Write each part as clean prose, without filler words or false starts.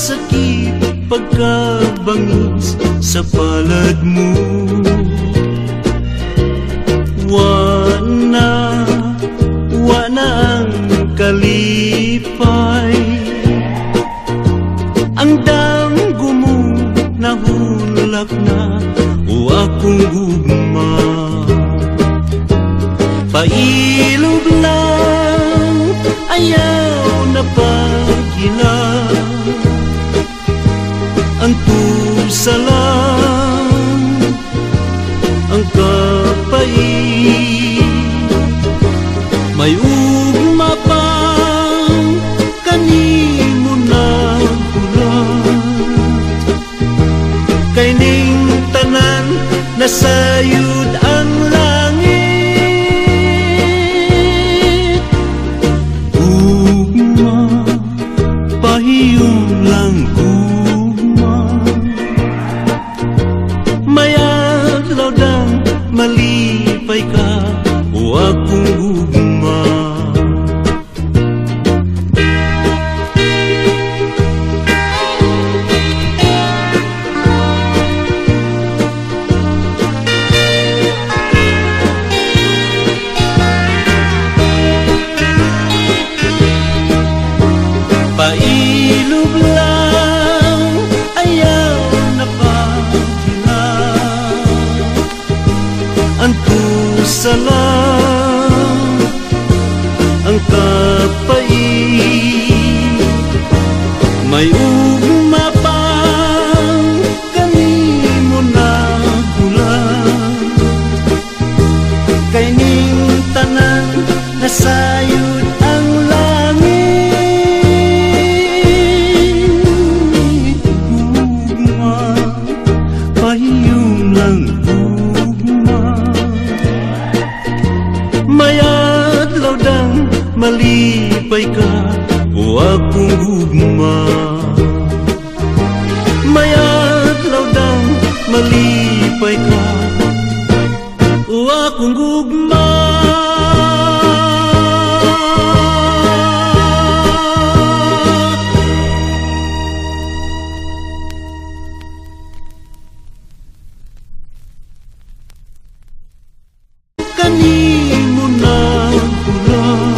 Pagkasakit, pagkabangis sa palad mo, wana ang kalipay. Ang damgo mo nahulak na o akong gugma. Pailog lang, ayaw na pagila. Ang pusa lang ang kapait. May ugma pang kanimo na hulat. Kay ning tanan nasayud ang langit. Ugma, pahiyong lang ugma. May adlaw dang malipay ka o akong ugma. Pailog lang, ayaw na pagila. Ang pusa lang ang kapait. May ugma pang kanimo na hulat. Kay ning tanan nasayod ang langit. Ugma, pahiyong lang ugma. May adlaw dang malipay ka o akong gugma. May adlaw dang malipay ka o akong gugma. Kanimo na hulat.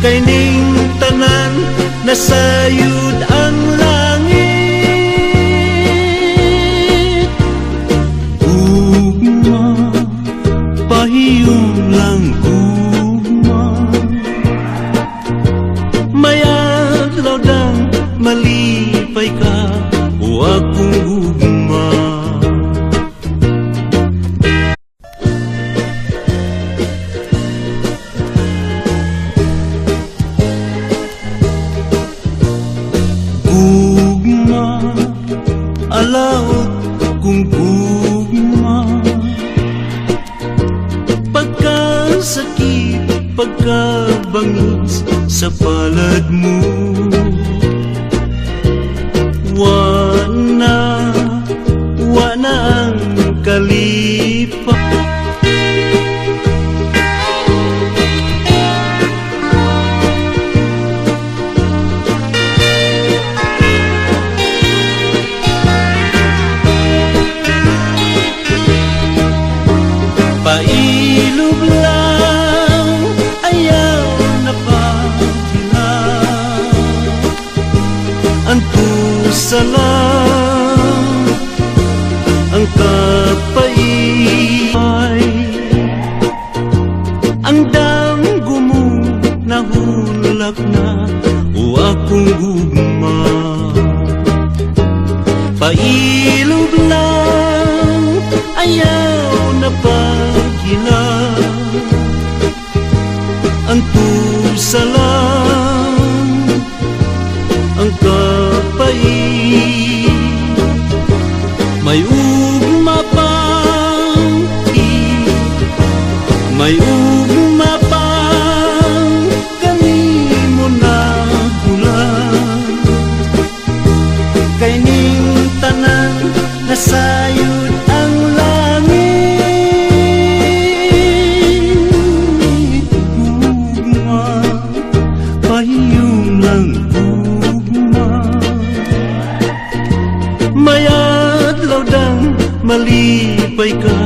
Kay ning tanan nasayud ang langit. Ugma, pahiyong lang ugma. May adlaw dang malipay ka o akong ugma. Alaot kung gugma. Pagkasakit, pagkabangis sa palad mo, wana ang kalipay. Pailog lang, ayaw na pagila. Ang pusa lang ang kapait. Ang damgo mo nahulak na o akong gugma. Pailog lang, ayaw na pagila. Ang pusa lang ang kapait. May ugma pang may ugma pang kanimo na hulat. Kay ning tanan nasayod ang langit. Ugma, pahiyong lang ugma. malipay ka